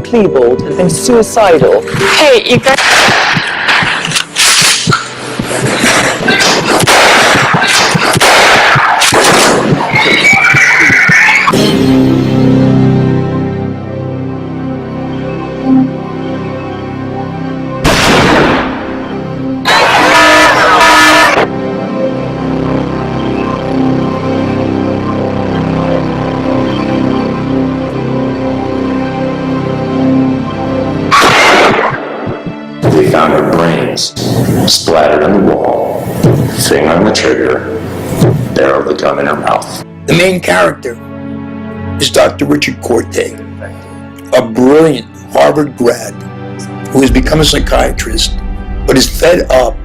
Klebold had been suicidal. Hey, you guys... They found her brains splattered on the wall, finger on the trigger, barrel of the gun in her mouth. The main character is Dr. Richard Corte, a brilliant Harvard grad who has become a psychiatrist, but is fed up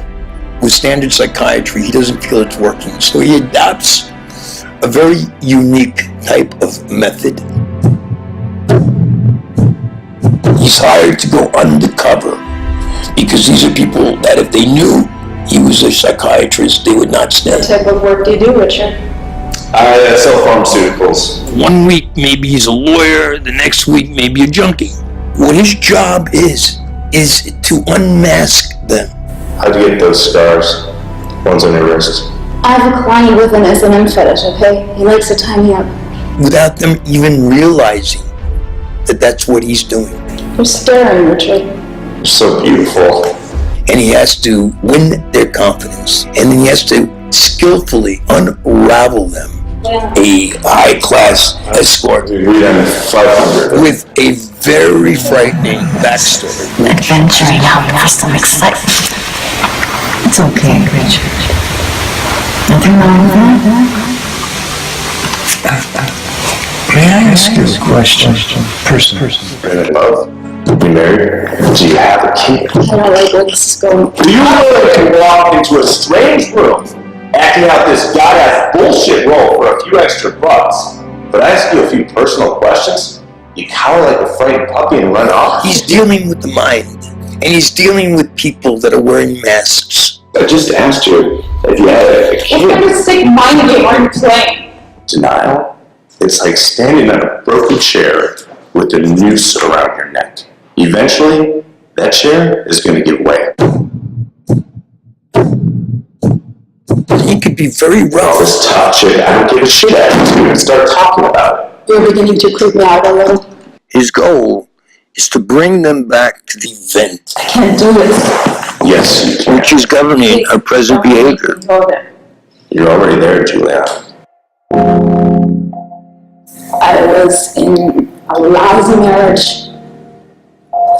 with standard psychiatry. He doesn't feel it's working, so he adopts a very unique type of method. He's hired to go undercover because these are people that if they knew he was a psychiatrist, they would not stand. What type of work do you do, Richard? I sell pharmaceuticals. One week maybe he's a lawyer, the next week maybe a junkie. What his job is to unmask them. How'd you get those scars? Ones on your wrist. I have a client with an S&M fetish, okay? He likes to tie me up. Without them even realizing that that's what he's doing. You're staring, Richard. You're so beautiful. And he has to win their confidence. And then he has to skillfully unravel them. Yeah. A high-class escort We read on 500. with a very frightening backstory. Adventuring out for some excitement. It's okay, Richard. Nothing wrong with that? May I ask you a question, person? And above. You married? Do you have a kid? I don't like where this is going. Do you really can walk into a strange room, acting out this goddamn bullshit role for a few extra bucks, but I ask you a few personal questions, you cower like a frightened puppy and run off? He's dealing with the mind, and he's dealing with people that are wearing masks. I just asked you if you had a What kind kid. of sick mind game are you playing? Denial? It's like standing on a broken chair with a noose around your neck. Eventually, that chair is going to give way. He could be very All rough. this tough shit, I don't give a shit at you and start talking about it. You're beginning to creep me out a little. His goal is to bring them back to the event, I can't do this. Yes, you can. which is governing our present behavior. Go there. You're already there, Julia. I was in a lousy marriage.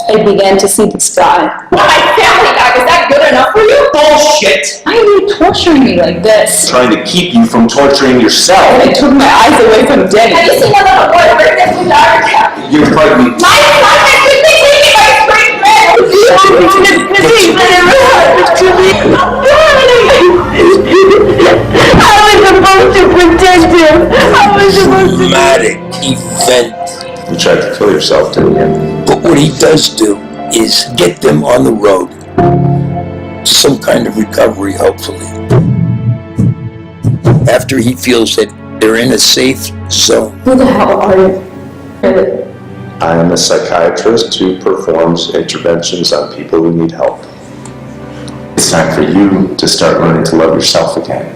I began to see the sky. My family dog, is that good enough for you? Bullshit! Why are you torturing me like this? Trying to keep you from torturing yourself. I took my eyes away from Denny. Have you seen that little boy bring this from daughter? You're pregnant. My son has been taken by spring red. I was supposed to protect him. I was supposed to. Dramatic event. You tried to kill yourself, didn't you? But what he does do is get them on the road. Some kind of recovery, hopefully. After he feels that they're in a safe zone. Who the hell are you? Really? I am a psychiatrist who performs interventions on people who need help. It's time for you to start learning to love yourself again.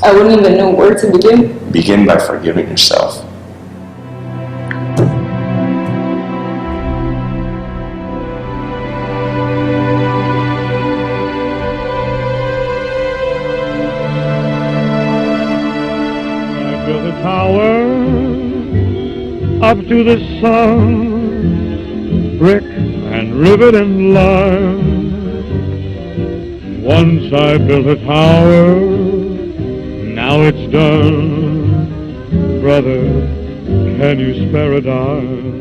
I wouldn't even know where to begin. Begin by forgiving yourself. The tower up to the sun, brick and rivet and lime. Once I built a tower, now it's done. Brother, can you spare a dime?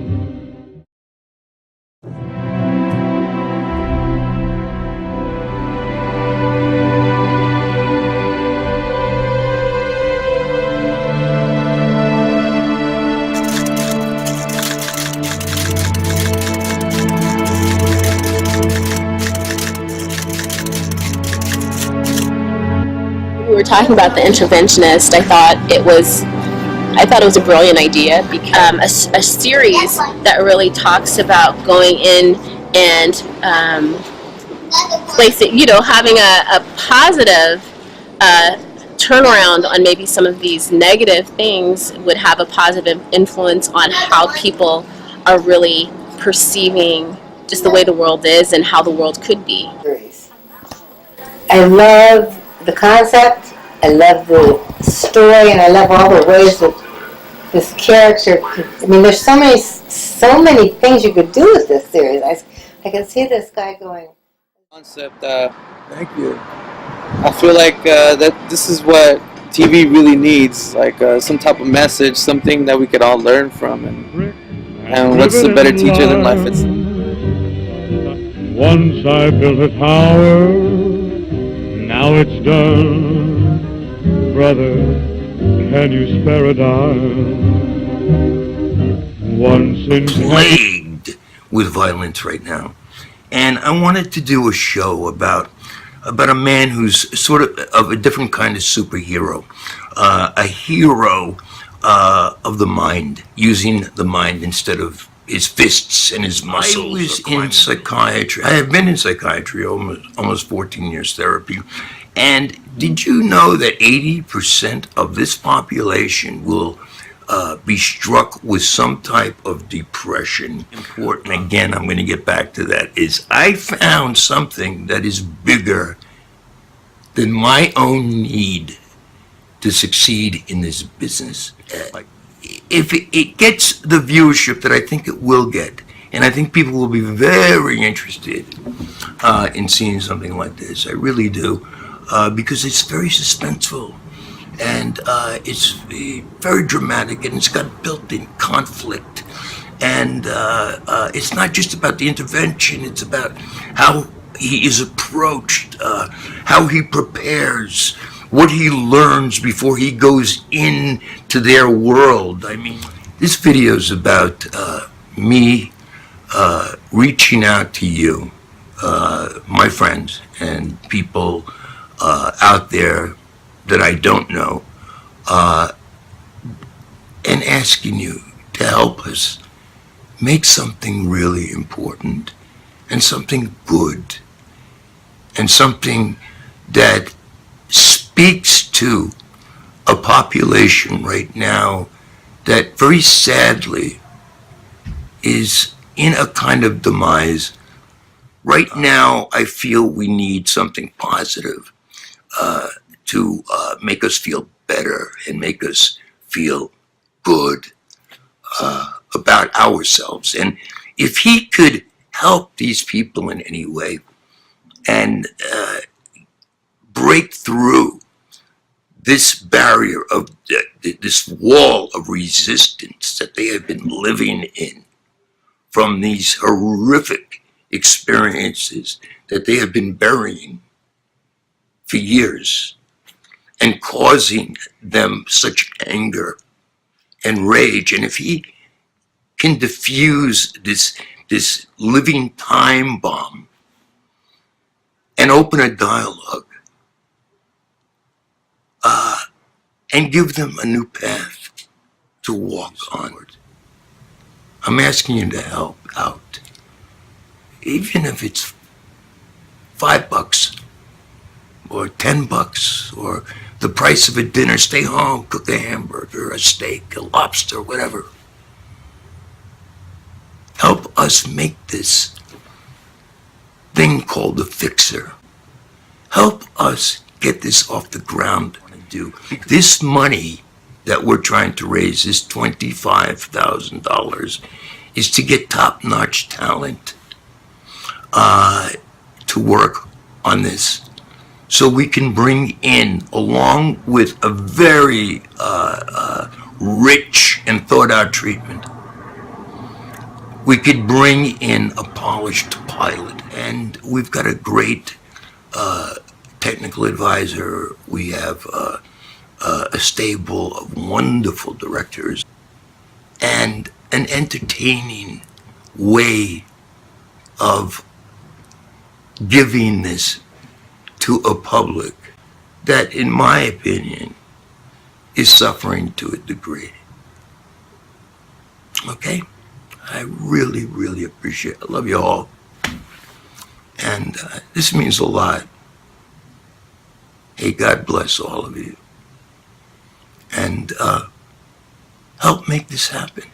We were talking about the interventionist. I thought it was I thought it was a brilliant idea, because a series that really talks about going in and having a positive turnaround on maybe some of these negative things would have a positive influence on how people are really perceiving just the way the world is and how the world could be. I love the concept, I love the story, and I love all the ways that this character could, I mean, there's so many things you could do with this series. I can see this guy going. Concept, thank you. I feel like that this is what TV really needs, like some type of message, something that we could all learn from. And what's the better teacher than life itself? Once I built a tower, now it's done. Brother, can you spare a dime? Once in Plagued with violence right now. And I wanted to do a show about a man who's sort of a different kind of superhero, a hero of the mind, using the mind instead of his fists and his muscles. I was in psychiatry. I have been in psychiatry almost 14 years therapy. And did you know that 80% of this population will be struck with some type of depression? Important, again, I'm going to get back to that, is I found something that is bigger than my own need to succeed in this business. If it gets the viewership that I think it will get, and I think people will be very interested in seeing something like this, I really do, because it's very suspenseful. And it's very dramatic, and it's got built-in conflict. And it's not just about the intervention, it's about how he is approached, how he prepares, what he learns before he goes into their world. I mean, this video is about me reaching out to you, my friends, and people out there that I don't know, and asking you to help us make something really important and something good and something that speaks to a population right now that very sadly is in a kind of demise. Right now, I feel we need something positive to make us feel better and make us feel good about ourselves. And if he could help these people in any way and break through this barrier of this wall of resistance that they have been living in from these horrific experiences that they have been burying for years and causing them such anger and rage. And if he can diffuse this living time bomb and open a dialogue and give them a new path to walk onward, I'm asking you to help out. Even if it's $5 or $10 or the price of a dinner, stay home, cook a hamburger, a steak, a lobster, whatever. Help us make this thing called the Fixer. Help us get this off the ground. This money that we're trying to raise, this $25,000, is to get top-notch talent to work on this, so we can bring in, along with a very rich and thought-out treatment, we could bring in a polished pilot. And we've got a great technical advisor. We have a stable of wonderful directors and an entertaining way of giving this to a public that, in my opinion, is suffering to a degree. Okay? I really, really appreciate it. I love you all. And this means a lot. Hey, God bless all of you. And help make this happen.